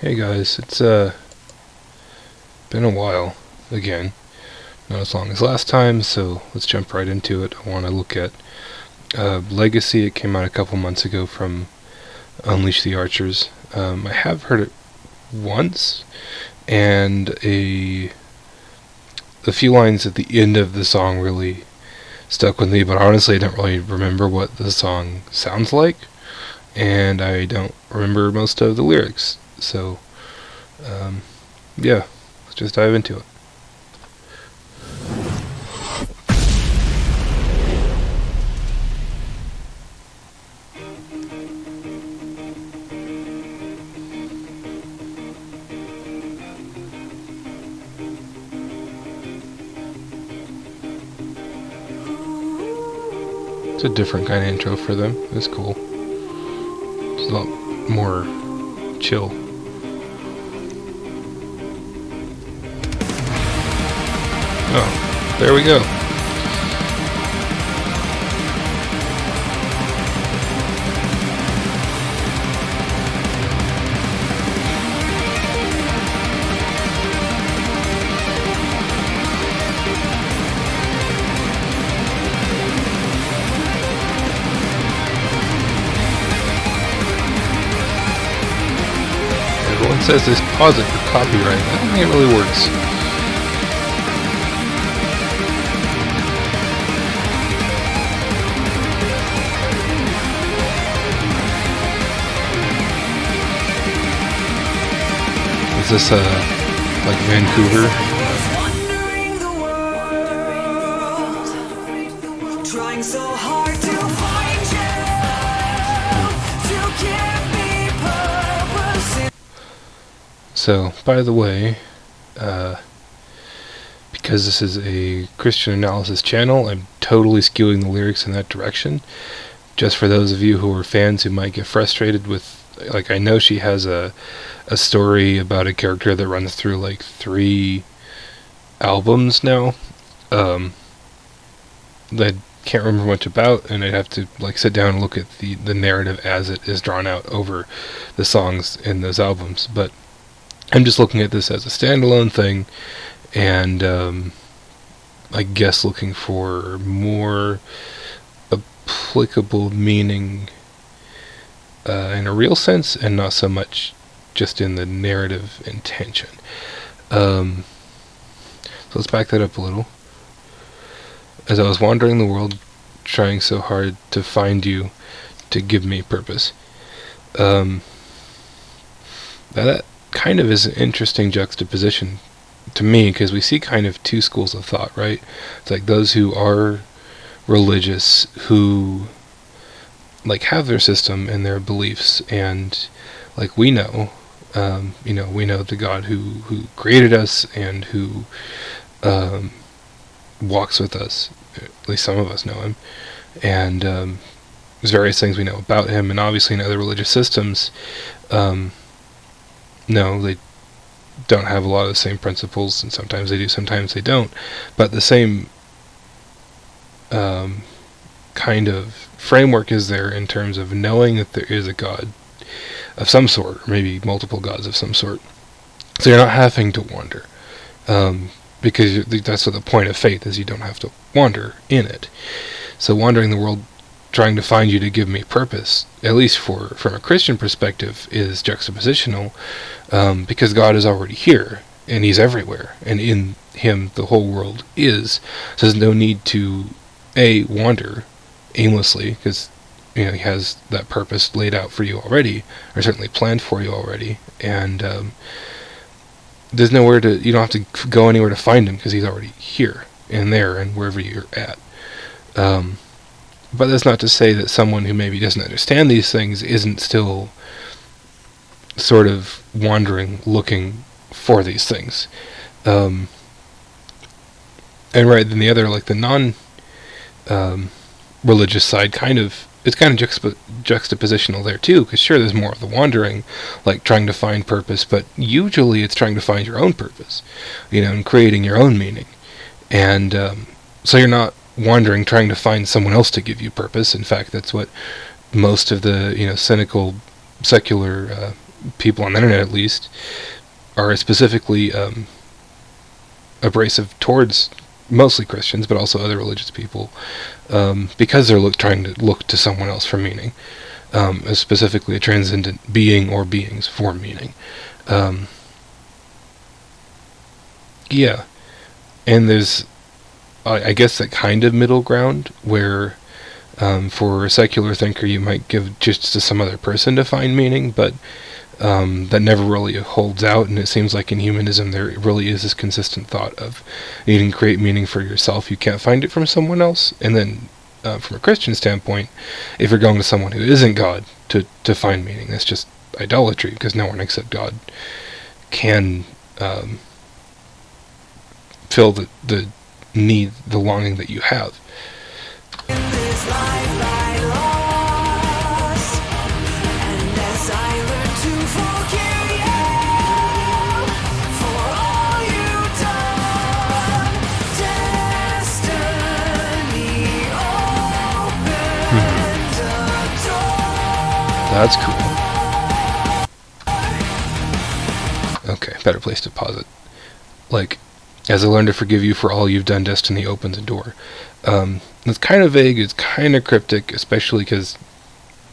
Hey guys, it's been a while again, not as long as last time, so let's jump right into it. I want to look at Legacy. It came out a couple months ago from Unleash the Archers. I have heard it once, and a few lines at the end of the song really stuck with me, but honestly I don't really remember what the song sounds like, and I don't remember most of the lyrics, so yeah, let's just dive into it. It's a different kind of intro for them. It's cool. It's a lot more chill. Oh, there we go. Everyone says this pause it for copyright. I don't think it really works. Is this like Vancouver? Trying so hard to find you, to give me purpose. So, by the way, because this is a Christian analysis channel, I'm totally skewing the lyrics in that direction. Just for those of you who are fans who might get frustrated with, like, I know she has a story about a character that runs through like 3 albums now, that I can't remember much about, and I'd have to like sit down and look at the narrative as it is drawn out over the songs in those albums. But I'm just looking at this as a standalone thing, and I guess looking for more applicable meaning in a real sense, and not so much just in the narrative intention. So let's back that up a little. As I was wandering the world, trying so hard to find you, to give me purpose. That kind of is an interesting juxtaposition to me, because we see kind of 2 schools of thought, right? It's like those who are religious, who like have their system and their beliefs, and like we know the God who created us and who walks with us. At least some of us know him, and there's various things we know about him. And obviously in other religious systems, no, they don't have a lot of the same principles, and sometimes they do, sometimes they don't, but the same kind of framework is there in terms of knowing that there is a God of some sort, or maybe multiple gods of some sort. So you're not having to wander, because that's what the point of faith is. You don't have to wander in it. So wandering the world, trying to find you to give me purpose, at least from a Christian perspective, is juxtapositional, because God is already here, and he's everywhere, and in him the whole world is. So there's no need to wander aimlessly, because he has that purpose laid out for you already, or certainly planned for you already, and there's nowhere you don't have to go anywhere to find him, because he's already here and there and wherever you're at. But that's not to say that someone who maybe doesn't understand these things isn't still sort of wandering, looking for these things. And right, then the other, like the non-religious side, it's kind of juxtapositional there too, because sure, there's more of the wandering, like trying to find purpose, but usually it's trying to find your own purpose, and creating your own meaning. And so you're not wandering trying to find someone else to give you purpose. In fact, that's what most of the cynical secular people on the internet at least are specifically abrasive towards mostly Christians, but also other religious people, because they're trying to look to someone else for meaning, specifically a transcendent being or beings for meaning. Yeah, and there's, I guess, that kind of middle ground where, for a secular thinker, you might give just to some other person to find meaning, but that never really holds out. And it seems like in humanism there really is this consistent thought of needing to create meaning for yourself. You can't find it from someone else. And then from a Christian standpoint, if you're going to someone who isn't God to find meaning, that's just idolatry, because no one except God can fill the need, the longing that you have. In this life I lost, and as I learn to forgive you for all you've done, destiny opened a door. That's cool. Okay, better place to pause it. Like, as I learn to forgive you for all you've done, destiny opens a door. It's kind of vague, it's kind of cryptic, especially because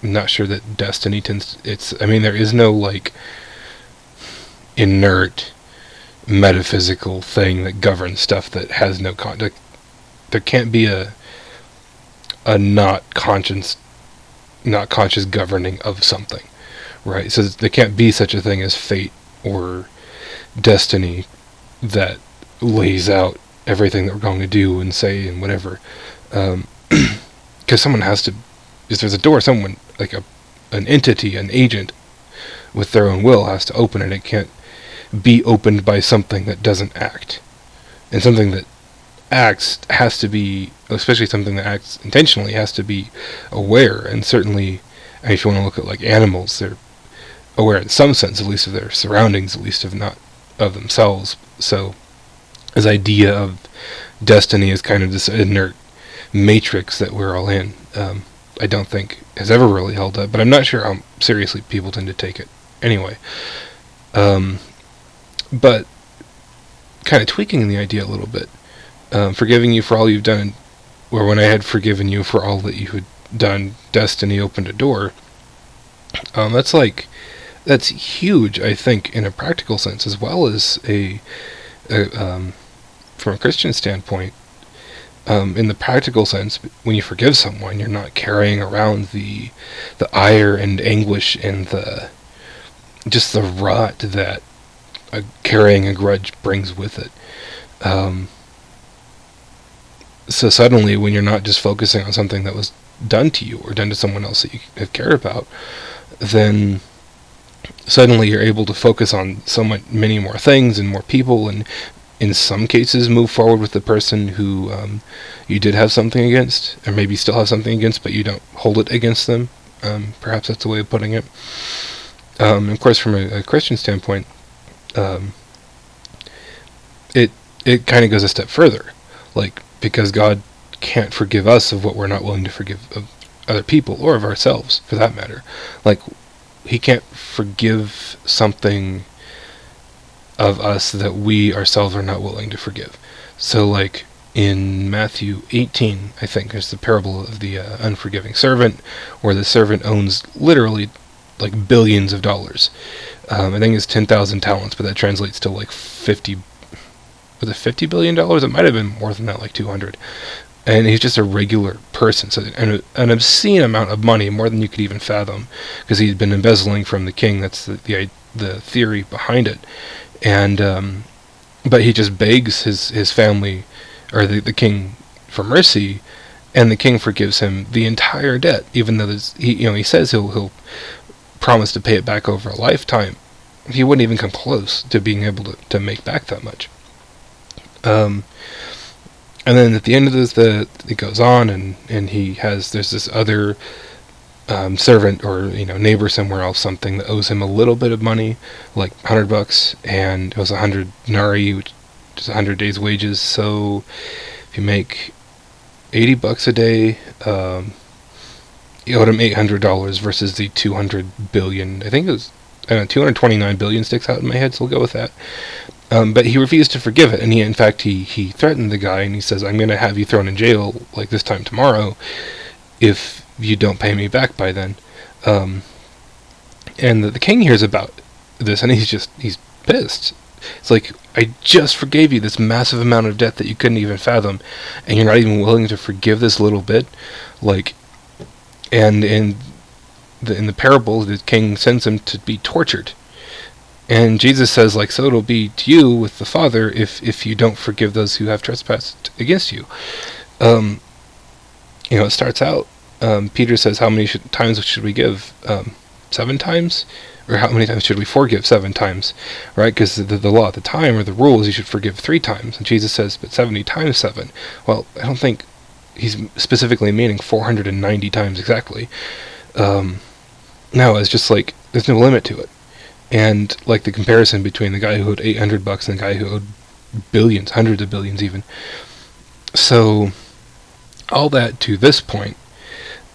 I'm not sure that destiny tends to, there is no, like, inert metaphysical thing that governs stuff that has no context. There can't be a not conscious governing of something, right? So there can't be such a thing as fate or destiny that lays out everything that we're going to do and say and whatever, because someone has to, if there's a door, someone, like an entity, an agent with their own will has to open it. It can't be opened by something that doesn't act, and something that acts has to be, especially something that acts intentionally, has to be aware. And certainly, if you want to look at like animals, they're aware in some sense, at least of their surroundings, at least of not of themselves. So this idea of destiny is kind of this inert matrix that we're all in. I don't think has ever really held up, but I'm not sure how seriously people tend to take it. Anyway, but kind of tweaking the idea a little bit, forgiving you for all you've done, or when I had forgiven you for all that you had done, destiny opened a door. That's huge, I think, in a practical sense, as well as from a Christian standpoint. In the practical sense, when you forgive someone, you're not carrying around the ire and anguish and the rot that carrying a grudge brings with it. So suddenly, when you're not just focusing on something that was done to you or done to someone else that you have cared about, then suddenly you're able to focus on many more things and more people, and in some cases move forward with the person who you did have something against, or maybe still have something against, but you don't hold it against them. Perhaps that's a way of putting it. Of course, from a Christian standpoint, it kind of goes a step further, like, because God can't forgive us of what we're not willing to forgive of other people, or of ourselves, for that matter. Like, He can't forgive something of us that we ourselves are not willing to forgive. So, like, in Matthew 18, I think, there's the parable of the unforgiving servant, where the servant owns literally, like, billions of dollars. I think it's 10,000 talents, but that translates to, like, $50 billion? It might have been more than that, like 200. And he's just a regular person, so an obscene amount of money, more than you could even fathom, because he'd been embezzling from the king. That's the theory behind it. And but he just begs his family, or the king, for mercy, and the king forgives him the entire debt, even though he says he'll promise to pay it back over a lifetime. He wouldn't even come close to being able to make back that much. And then at the end of this, it goes on, and there's this other servant or neighbor somewhere else, something that owes him a little bit of money, like $100, and it was 100 denarii, which is 100 days' wages. So if you make $80 a day, you owed him $800 versus the 200 billion. I think it was I don't know, 229 billion sticks out in my head, so we'll go with that. But he refused to forgive it, and in fact, he threatened the guy, and he says, I'm going to have you thrown in jail, like this time tomorrow, if you don't pay me back by then. And the king hears about this, and he's pissed. It's like, I just forgave you this massive amount of debt that you couldn't even fathom, and you're not even willing to forgive this little bit? Like, and in the parable, the king sends him to be tortured. And Jesus says, like, so it'll be to you with the Father if you don't forgive those who have trespassed against you. It starts out, Peter says, how many times should we give? 7 times? Or how many times should we forgive? 7 times, right? Because the law at the time, or the rule, is you should forgive 3 times. And Jesus says, but 70 times 7. Well, I don't think he's specifically meaning 490 times exactly. No, it's just like, there's no limit to it. And like the comparison between the guy who owed $800 and the guy who owed billions, hundreds of billions even. So, all that to this point,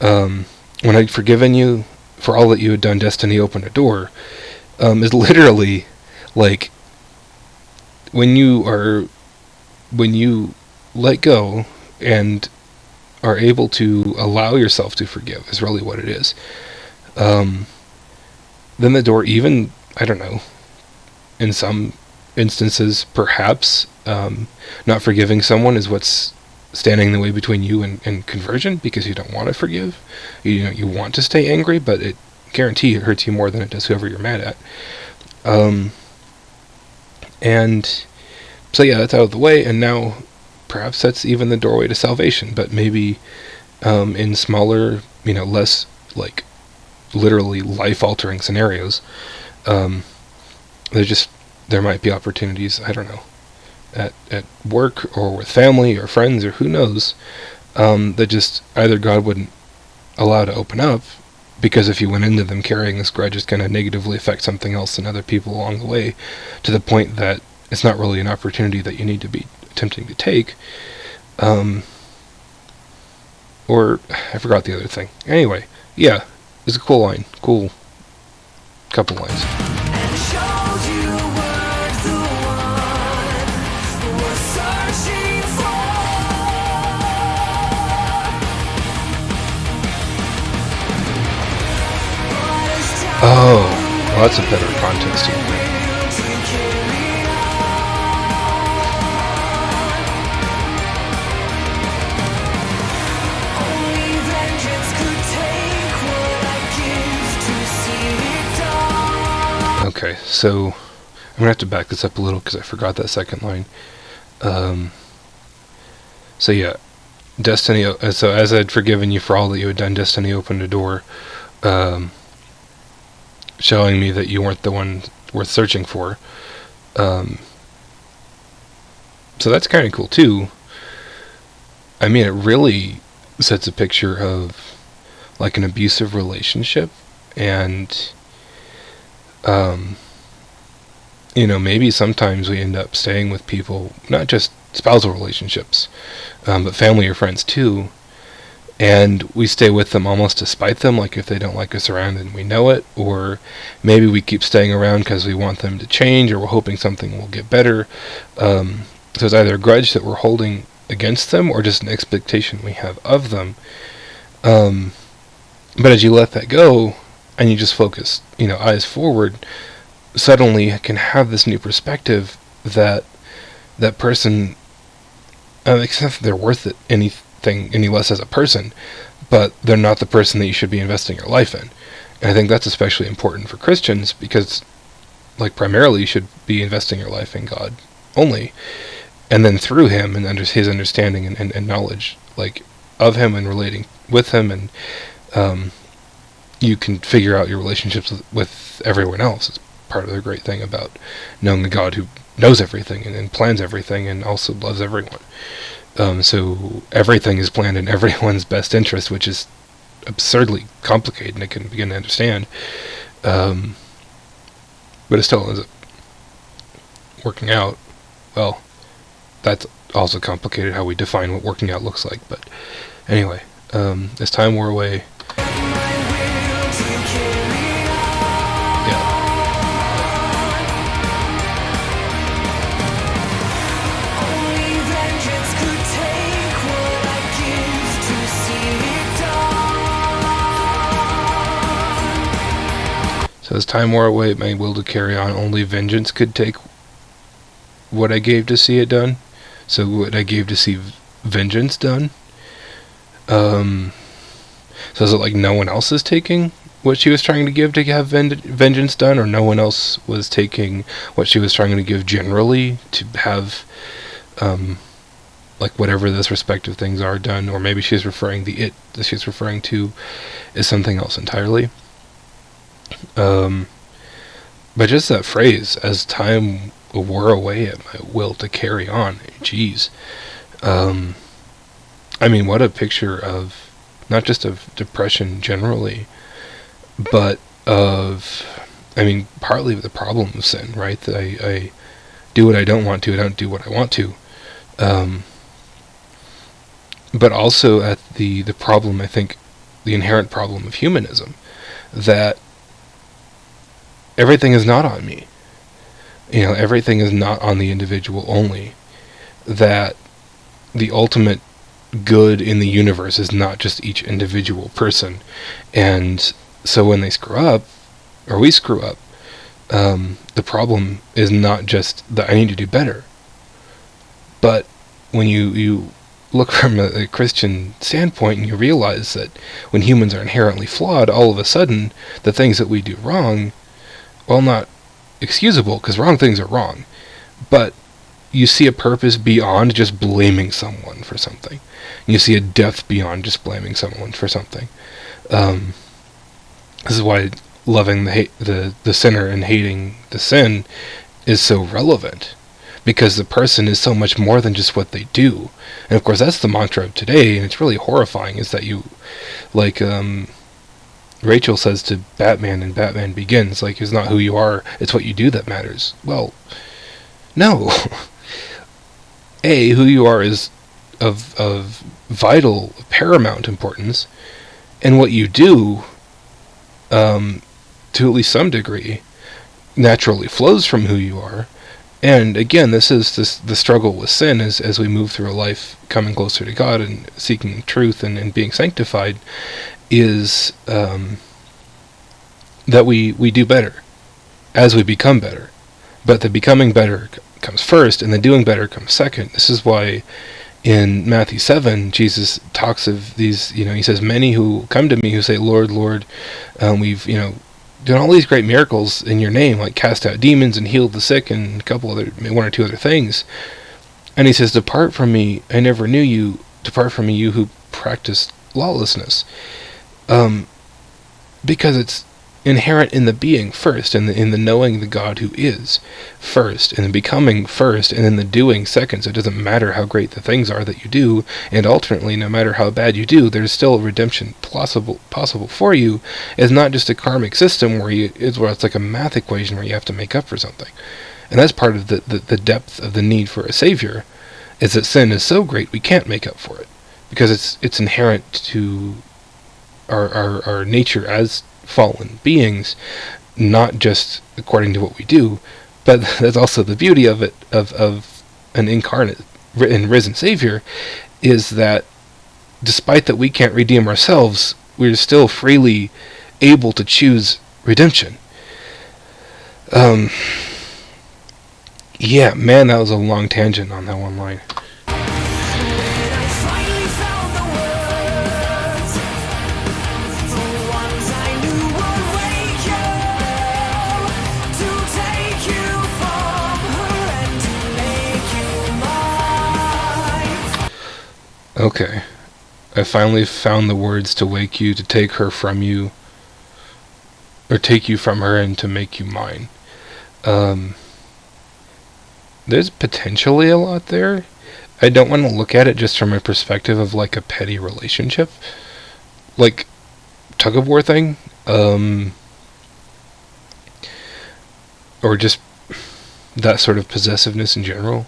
when I'd forgiven you for all that you had done, destiny opened a door, is literally like when you let go and are able to allow yourself to forgive, is really what it is. Then the door, even, I don't know, in some instances, perhaps, not forgiving someone is what's standing in the way between you and conversion, because you don't want to forgive. You want to stay angry, but it guarantee it hurts you more than it does whoever you're mad at. And so yeah, that's out of the way, and now perhaps that's even the doorway to salvation, but maybe in smaller, less like literally life-altering scenarios, there might be opportunities, I don't know, at work or with family or friends or who knows, that just either God wouldn't allow to open up, because if you went into them carrying this grudge, it's going to negatively affect something else and other people along the way, to the point that it's not really an opportunity that you need to be attempting to take. Or I forgot the other thing. Anyway, yeah, it's a cool line, cool couple lines. And showed you were the one we're searching for. But as time Oh, well, that's a better context here. will to carry on. Only vengeance could take what I give to see it done. Okay, so I'm gonna have to back this up a little because I forgot that second line. So yeah, destiny. So as I'd forgiven you for all that you had done, destiny opened a door, showing me that you weren't the one worth searching for. So that's kind of cool too. I mean, it really sets a picture of like an abusive relationship, and maybe sometimes we end up staying with people, not just spousal relationships, but family or friends too, and we stay with them almost to spite them, like if they don't like us around and we know it, or maybe we keep staying around because we want them to change, or we're hoping something will get better. So it's either a grudge that we're holding against them, or just an expectation we have of them. But as you let that go, and you just focus, eyes forward, suddenly you can have this new perspective that that person, it's not that they're worth it anything any less as a person, but they're not the person that you should be investing your life in. And I think that's especially important for Christians, because like primarily you should be investing your life in God only, and then through him and under his understanding and knowledge like of him and relating with him, and you can figure out your relationships with everyone else. It's part of the great thing about knowing the God who knows everything and plans everything and also loves everyone. So everything is planned in everyone's best interest, which is absurdly complicated, and I couldn't begin to understand. But it still ends up working out. Well, that's also complicated how we define what working out looks like. But anyway, as time wore away, yeah, So as time wore away, my will to carry on, only vengeance could take what I gave to see it done. So what I gave to see vengeance done. So is it like no one else is taking what she was trying to give to have vengeance done, or no one else was taking what she was trying to give generally to have, like whatever those respective things are done, or maybe she's referring the it that she's referring to is something else entirely. But just that phrase, as time wore away at my will to carry on, geez. I mean, what a picture of, not just of depression generally, but of, I mean, partly the problem of sin, right? That I do what I don't want to, I don't do what I want to. But also at the problem, I think, the inherent problem of humanism, that everything is not on me. You know, everything is not on the individual only. That the ultimate good in the universe is not just each individual person. And so when they screw up, or we screw up, the problem is not just that I need to do better. But when you look from a Christian standpoint and you realize that when humans are inherently flawed, all of a sudden the things that we do wrong, well, not excusable, because wrong things are wrong, but you see a purpose beyond just blaming someone for something. You see a depth beyond just blaming someone for something. This is why loving the sinner and hating the sin is so relevant, because the person is so much more than just what they do. And of course that's the mantra of today, and it's really horrifying, is that you, like Rachel says to Batman in Batman Begins, like, it's not who you are, it's what you do that matters. Well, no. Who you are is of vital, paramount importance, and what you do, to at least some degree, naturally flows from who you are. And again, this is the struggle with sin as we move through a life coming closer to God and seeking truth and being sanctified, is that we do better as we become better. But the becoming better comes first, and the doing better comes second. This is why in Matthew 7, Jesus talks of these, he says, many who come to me who say, Lord, Lord, we've, done all these great miracles in your name, like cast out demons and healed the sick and one or two other things. And he says, depart from me, I never knew you. Depart from me, you who practice lawlessness. Because it's inherent in the being first, in the knowing the God who is first, and the becoming first, and then the doing second. So it doesn't matter how great the things are that you do, and alternately, no matter how bad you do, there's still redemption possible for you. It's not just a karmic system where it's like a math equation where you have to make up for something. And that's part of the depth of the need for a savior, is that sin is so great we can't make up for it, because it's inherent to our nature as fallen beings, not just according to what we do, but that's also the beauty of it, of an incarnate and risen Savior, is that despite that we can't redeem ourselves, we're still freely able to choose redemption. Yeah, man, that was a long tangent on that one line. Okay, I finally found the words to wake you, to take her from you, or take you from her and to make you mine. There's potentially a lot there. I don't want to look at it just from a perspective of like a petty relationship, like tug of war thing, or just that sort of possessiveness in general.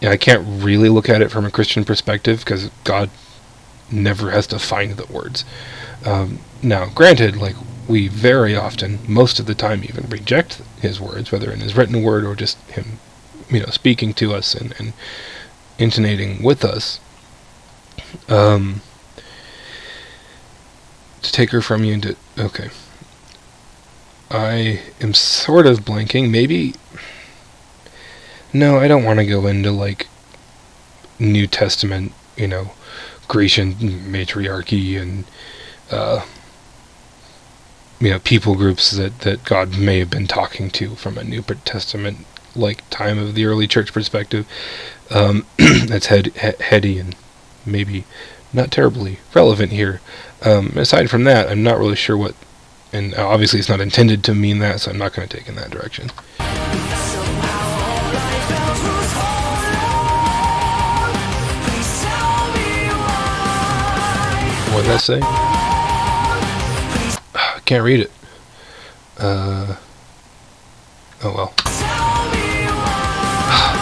I can't really look at it from a Christian perspective, because God never has to find the words. Now, granted, like, we very often, most of the time even, reject his words, whether in his written word or just him, speaking to us and intonating with us. To take her from you and to... Okay. I am sort of blanking. Maybe... No, I don't want to go into, like, New Testament, Grecian matriarchy and, people groups that God may have been talking to from a New Testament, like, time of the early church perspective. That's heady and maybe not terribly relevant here. Aside from that, I'm not really sure what, and obviously it's not intended to mean that, so I'm not going to take in that direction. What did I say? I can't read it. Oh well.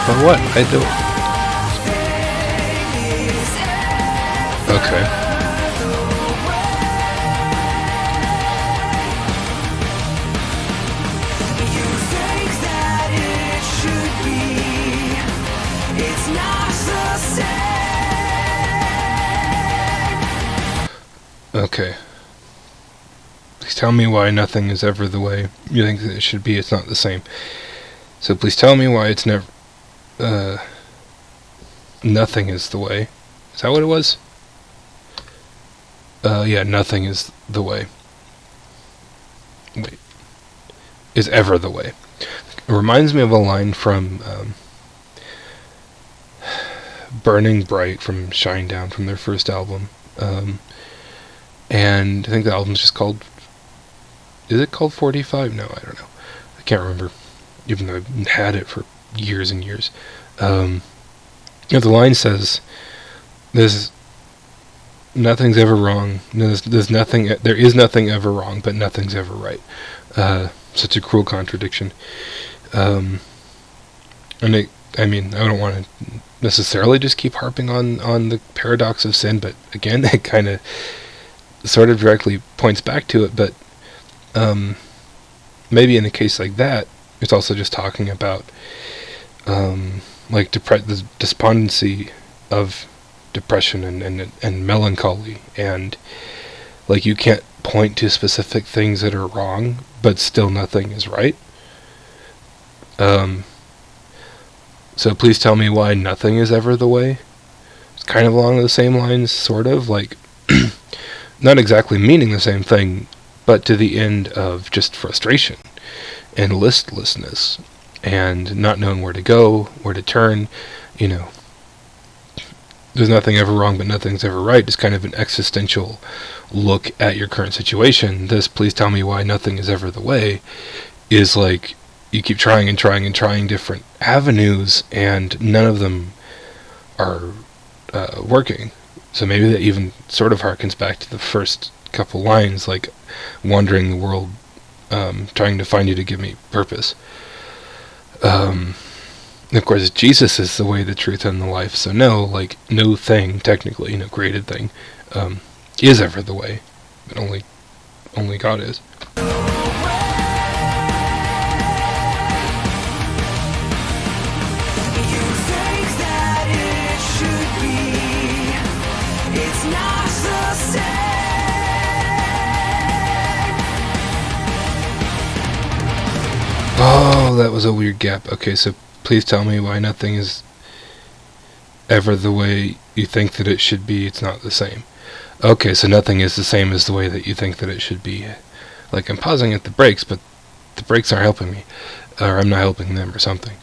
But what? I don't... Okay. Okay. Please tell me why nothing is ever the way you think that it should be. It's not the same. So please tell me why it's never... nothing is the way. Is that what it was? Yeah, nothing is the way. Wait. Is ever the way. It reminds me of a line from Burning Bright from Shinedown, from their first album. And I think the album's just called... Is it called 45? No, I don't know. I can't remember. Even though I've had it for years and years. The line says, "There's nothing's ever wrong. There's nothing. There is nothing ever wrong, but nothing's ever right." Such a cruel contradiction. And I don't want to necessarily just keep harping on the paradox of sin, but again, it kind of sort of directly points back to it. But maybe in a case like that, it's also just talking about like the despondency of depression and melancholy, and like you can't point to specific things that are wrong, but still nothing is right. So please tell me why nothing is ever the way. It's kind of along the same lines, sort of, like not exactly meaning the same thing, but to the end of just frustration and listlessness and not knowing where to go, where to turn. There's nothing ever wrong, but nothing's ever right. It's kind of an existential look at your current situation. This "please tell me why nothing is ever the way" is like you keep trying and trying and trying different avenues, and none of them are working. So maybe that even sort of harkens back to the first couple lines, like wandering the world, trying to find you to give me purpose. And of course, Jesus is the way, the truth, and the life. So no thing, technically, no created thing, is ever the way. But only God is. Oh, that was a weird gap. Okay, so please tell me why nothing is ever the way you think that it should be. It's not the same. Okay, so nothing is the same as the way that you think that it should be. Like, I'm pausing at the brakes, but the brakes aren't helping me. Or I'm not helping them or something.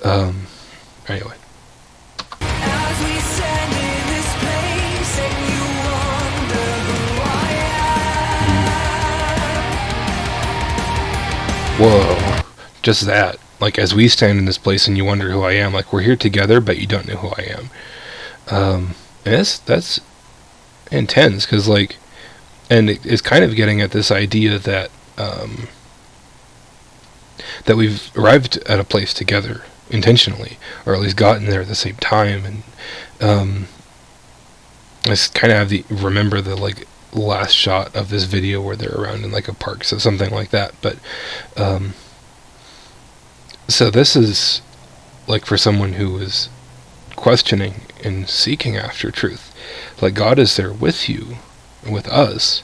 Anyway. As we stand in this place and you wonder who I am. Whoa. Just that. Like, as we stand in this place and you wonder who I am, like, we're here together, but you don't know who I am. And that's intense, because, like, and it's kind of getting at this idea that, that we've arrived at a place together, intentionally, or at least gotten there at the same time, and, I kind of remember the, like, last shot of this video where they're around in, like, a park, so something like that, but, so this is, like, for someone who is questioning and seeking after truth. Like, God is there with you, with us.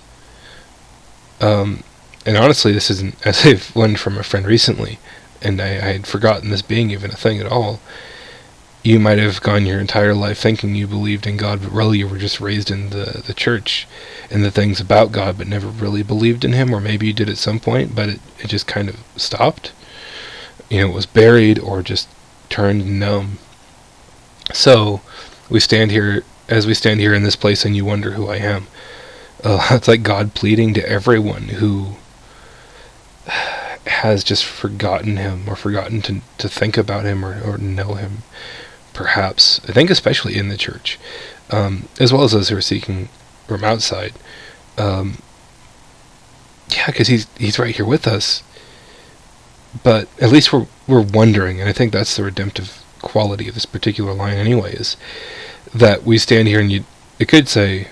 and honestly, this isn't, as I've learned from a friend recently, and I had forgotten this being even a thing at all. You might have gone your entire life thinking you believed in God, but really you were just raised in the church and the things about God, but never really believed in Him, or maybe you did at some point, but it just kind of stopped. It was buried or just turned numb. So, we stand here in this place, and you wonder who I am. It's like God pleading to everyone who has just forgotten Him, or forgotten to think about Him, or know Him, perhaps. I think especially in the church, as well as those who are seeking from outside. Yeah, because he's right here with us, but at least we're wondering, and I think that's the redemptive quality of this particular line anyway, is that we stand here, and it could say,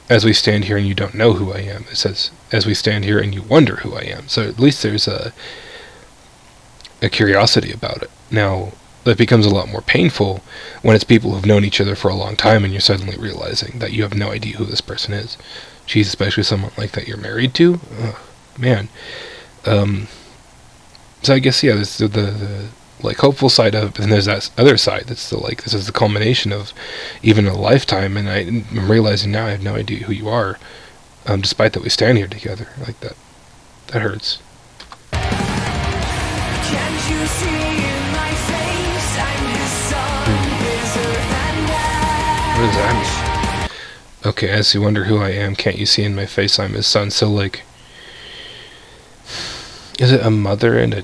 as we stand here and you don't know who I am. It says, as we stand here and you wonder who I am. So at least there's a curiosity about it. Now, that becomes a lot more painful when it's people who've known each other for a long time and you're suddenly realizing that you have no idea who this person is. Geez, especially someone like that you're married to. Ugh, man. So I guess, yeah, there's the like hopeful side of it, and there's that other side that's the like, this is the culmination of even a lifetime, and I'm realizing now I have no idea who you are, despite that we stand here together. Like that hurts. Can't you see in my face I'm his son, his earth and air? What does that mean? Okay, as you wonder who I am, can't you see in my face I'm his son? So like, is it a mother and a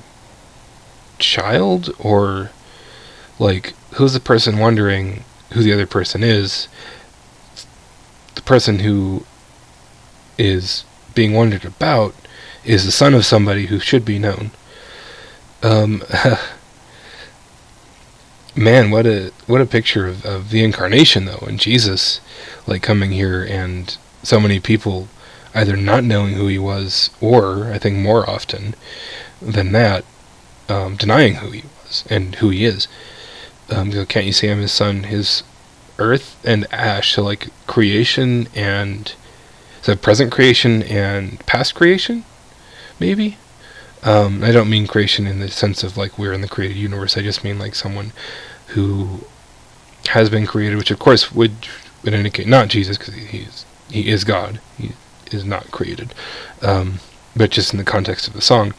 child, or like, who's the person wondering who the other person is? The person who is being wondered about is the son of somebody who should be known. Man, what a picture of the incarnation, though, and Jesus like coming here, and so many people either not knowing who he was, or I think more often than that, denying who he was and who he is. So can't you see him, his son, his earth and ash? So like creation, and so present creation and past creation, maybe. I don't mean creation in the sense of like we're in the created universe. I just mean like someone who has been created, which of course would indicate not Jesus, because he is God. He is not created, but just in the context of the song,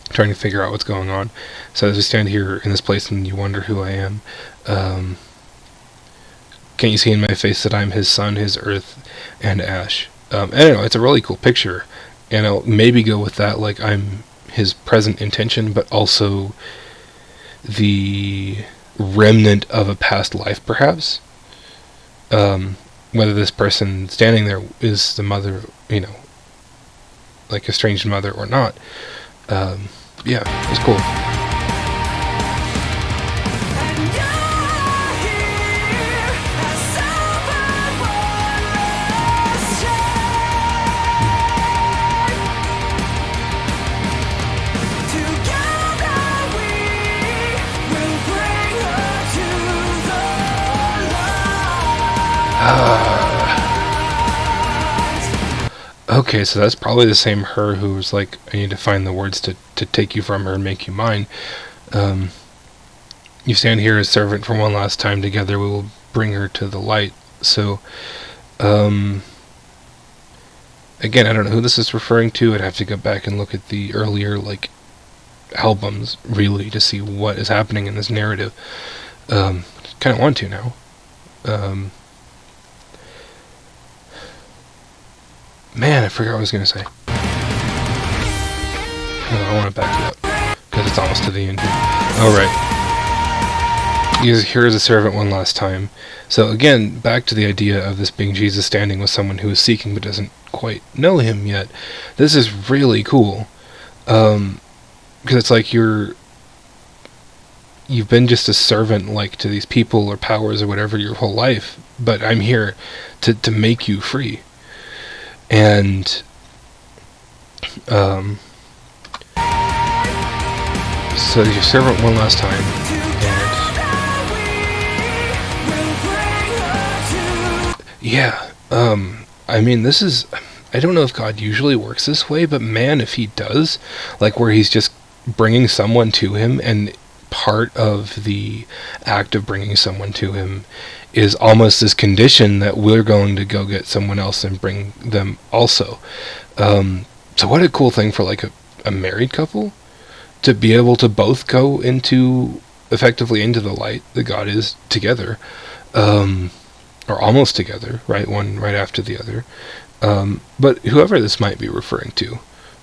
trying to figure out what's going on. So as we stand here in this place and you wonder who I am, can't you see in my face that I'm his son, his earth and ash? I don't know, it's a really cool picture, and I'll maybe go with that, like I'm his present intention, but also the remnant of a past life, perhaps. Whether this person standing there is the mother, like estranged mother or not. Yeah, it's cool. And you're here, a silver borderless together we will bring her to the light. Okay, so that's probably the same her who was like, I need to find the words to take you from her and make you mine. You stand here as servant for one last time, together we will bring her to the light. So, again, I don't know who this is referring to. I'd have to go back and look at the earlier, like, albums, really, to see what is happening in this narrative. Kind of want to now. Man, I forgot what I was going to say. No, I want to back you up, because it's almost to the end here. Alright. Here is a servant one last time. So again, back to the idea of this being Jesus standing with someone who is seeking but doesn't quite know him yet. This is really cool. Because it's like you've been just a servant, like, to these people or powers or whatever your whole life, but I'm here to make you free. And so your servant one last time, and yeah, I mean, this is, I don't know if God usually works this way, but man, if he does, like where he's just bringing someone to him, and part of the act of bringing someone to him is almost this condition that we're going to go get someone else and bring them also. So what a cool thing for like a married couple to be able to both go into, effectively into the light that God is together, or almost together, right? One right after the other. But whoever this might be referring to,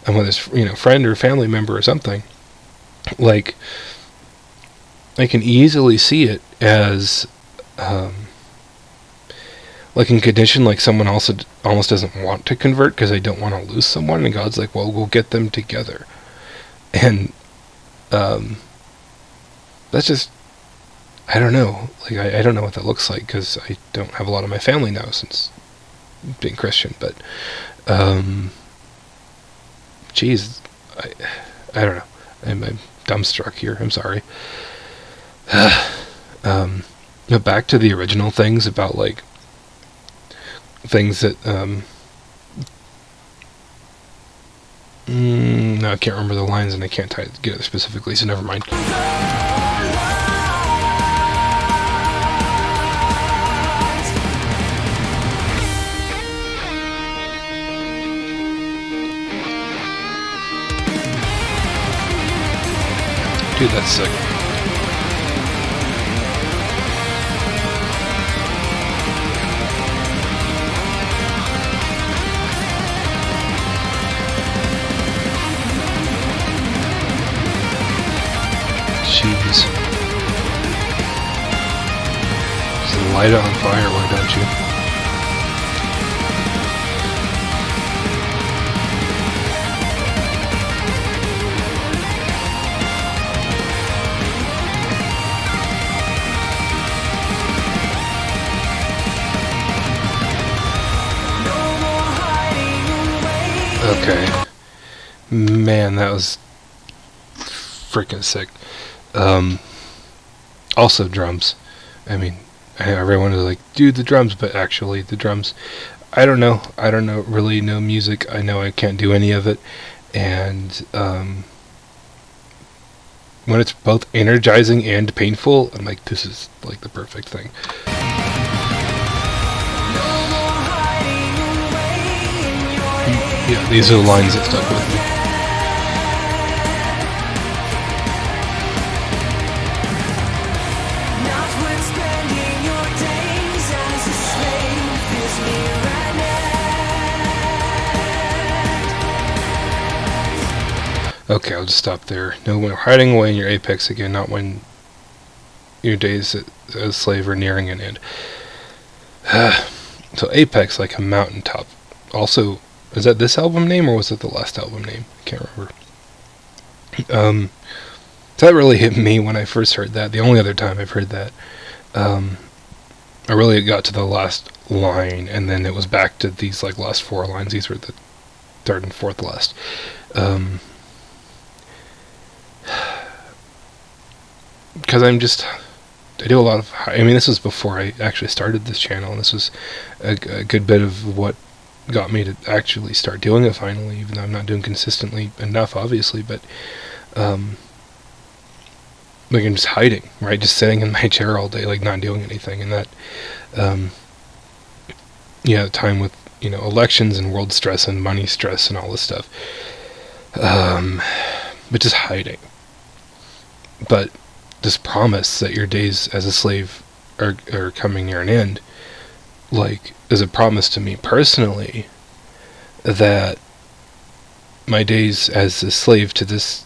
and whether it's, you know, friend or family member or something, like, I can easily see it as, like in condition, like someone also almost doesn't want to convert because they don't want to lose someone, and God's like, well, we'll get them together. And that's just, I don't know, like I don't know what that looks like, because I don't have a lot of my family now since being Christian, but geez, I don't know, I'm dumbstruck here, I'm sorry. But back to the original things about like things that no, I can't remember the lines, and I can't get it specifically, so never mind. Dude, that's sick. Jeez. Just light it on fire, why don't you? Okay. Man, that was freaking sick. Also drums. I mean, everyone is like, dude, the drums, but actually the drums, I don't know really know music. I know I can't do any of it, and when it's both energizing and painful, I'm like, this is like the perfect thing. Yeah, these are the lines that stuck with me. Okay, I'll just stop there. No more hiding away in your apex again, not when your days as a slave are nearing an end. So apex, like a mountaintop. Also, is that this album name, or was it the last album name? I can't remember. That really hit me when I first heard that. The only other time I've heard that. I really got to the last line, and then it was back to these like last four lines. These were the third and fourth last. Because I do a lot of, I mean, this was before I actually started this channel, and this was a good bit of what got me to actually start doing it finally, even though I'm not doing consistently enough, obviously, but like I'm just hiding, right, just sitting in my chair all day, like not doing anything, and that time with, you know, elections and world stress and money stress and all this stuff, but just hiding. But this promise that your days as a slave are coming near an end, like, is a promise to me personally that my days as a slave to this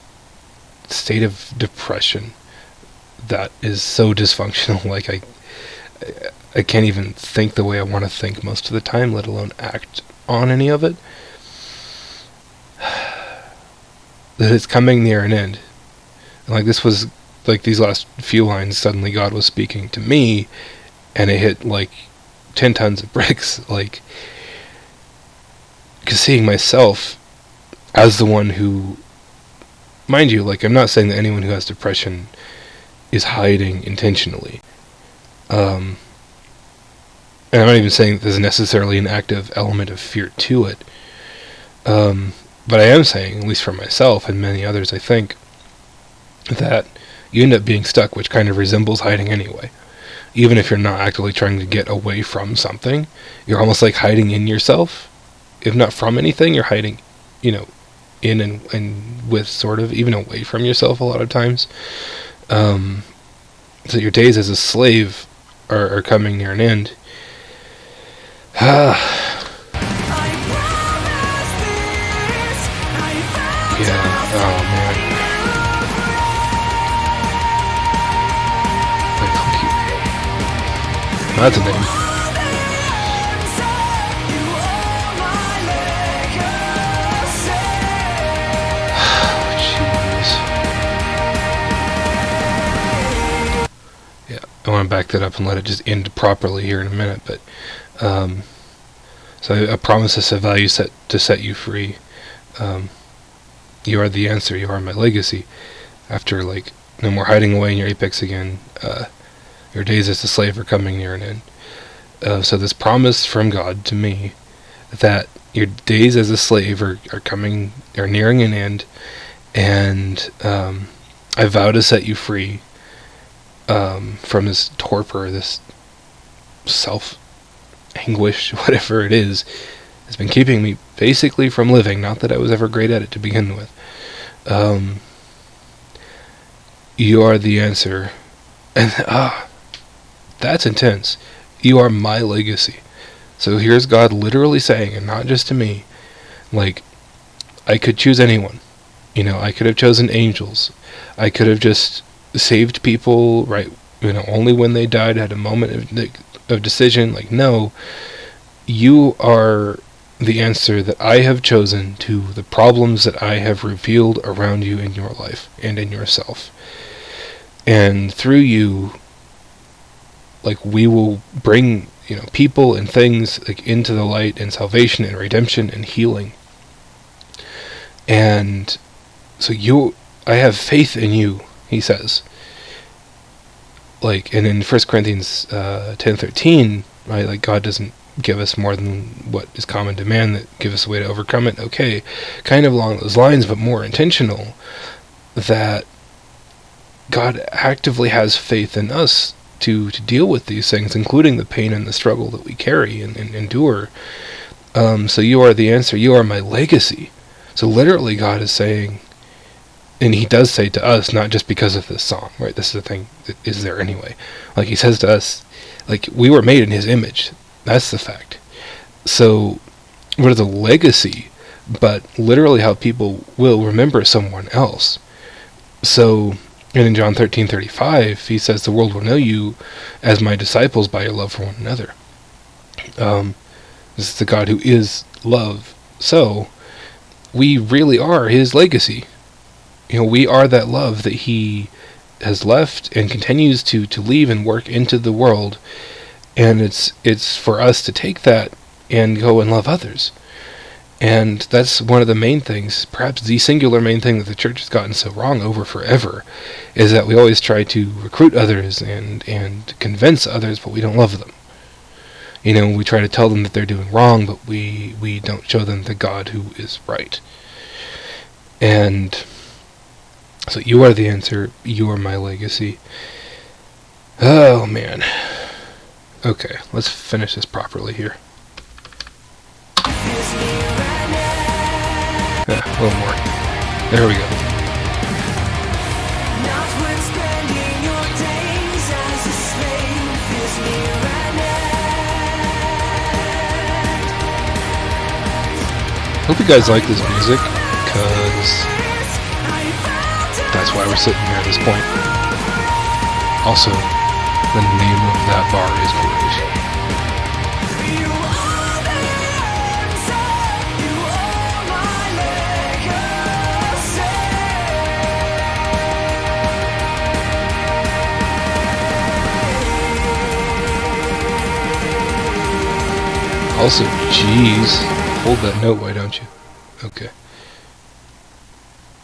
state of depression that is so dysfunctional, like I can't even think the way I want to think most of the time, let alone act on any of it, that it's coming near an end. And like, this was like these last few lines, suddenly God was speaking to me, and it hit like 10 tons of bricks, like, because seeing myself as the one who, mind you, like, I'm not saying that anyone who has depression is hiding intentionally, and I'm not even saying that there's necessarily an active element of fear to it, But I am saying, at least for myself and many others, I think, that you end up being stuck, which kind of resembles hiding anyway. Even if you're not actively trying to get away from something, you're almost like hiding in yourself. If not from anything, you're hiding, in and with, sort of, even away from yourself a lot of times. So your days as a slave are coming near an end. Yeah, oh man. That's a name. Jeez. Yeah, I want to back that up and let it just end properly here in a minute, but so I promise us a value set to set you free. You are the answer, you are my legacy. After, like, no more hiding away in your apex again, your days as a slave are coming near an end. So this promise from God to me that your days as a slave are nearing an end, and I vow to set you free from this torpor, this self-anguish, whatever it is, has been keeping me basically from living. Not that I was ever great at it to begin with. You are the answer. And that's intense. You are my legacy. So here's God literally saying, and not just to me, like, I could choose anyone. I could have chosen angels. I could have just saved people, right, only when they died, had a moment of decision. Like, no, you are the answer that I have chosen to the problems that I have revealed around you in your life and in yourself. And through you, like, we will bring, people and things, like, into the light, and salvation and redemption and healing. And so I have faith in you, he says. Like, and in 1 Corinthians 10:13, right, like, God doesn't give us more than what is common to man, that give us a way to overcome it. Okay, kind of along those lines, but more intentional, that God actively has faith in us to deal with these things, including the pain and the struggle that we carry and endure. So you are the answer, you are my legacy. So literally God is saying, and he does say to us, not just because of this song, right? This is the thing that is there anyway. Like, he says to us, like, we were made in his image. That's the fact. So what is a legacy but literally how people will remember someone else? So, and in John 13:35, he says, the world will know you as my disciples by your love for one another. This is the God who is love. So we really are his legacy. We are that love that he has left and continues to leave and work into the world. And it's for us to take that and go and love others. And that's one of the main things, perhaps the singular main thing that the church has gotten so wrong over forever, is that we always try to recruit others and convince others, but we don't love them. We try to tell them that they're doing wrong, but we don't show them the God who is right. And so you are the answer, you are my legacy. Oh man. Okay, let's finish this properly here. Yeah, a little more. There we go. Hope you guys like this music, because that's why we're sitting here at this point. Also, the name of that bar is great. Also, geez, hold that note, why don't you? Okay.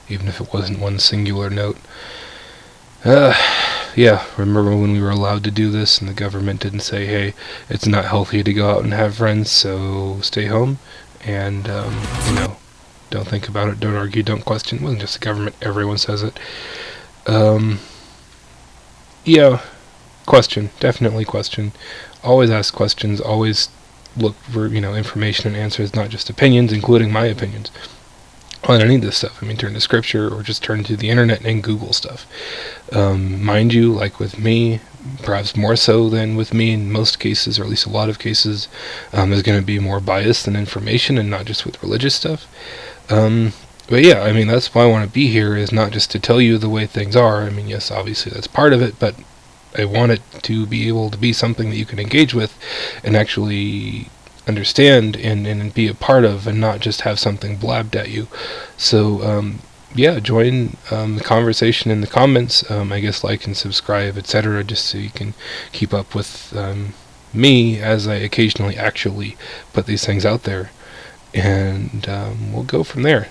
Even if it wasn't one singular note. Yeah, remember when we were allowed to do this and the government didn't say, hey, it's not healthy to go out and have friends, so stay home? And, don't think about it, don't argue, don't question. It wasn't just the government, everyone says it. Yeah, question, definitely question. Always ask questions, always look for, information and answers, not just opinions, including my opinions on any of this stuff. I mean, turn to scripture or just turn to the internet and Google stuff. Mind you, like with me, perhaps more so than with me in most cases, or at least a lot of cases, there's going to be more bias than information, and not just with religious stuff. But yeah, I mean, that's why I want to be here, is not just to tell you the way things are. I mean, yes, obviously that's part of it, but I want it to be able to be something that you can engage with and actually understand and be a part of, and not just have something blabbed at you. So yeah, join the conversation in the comments. I guess like and subscribe, etc., just so you can keep up with me as I occasionally actually put these things out there, and we'll go from there.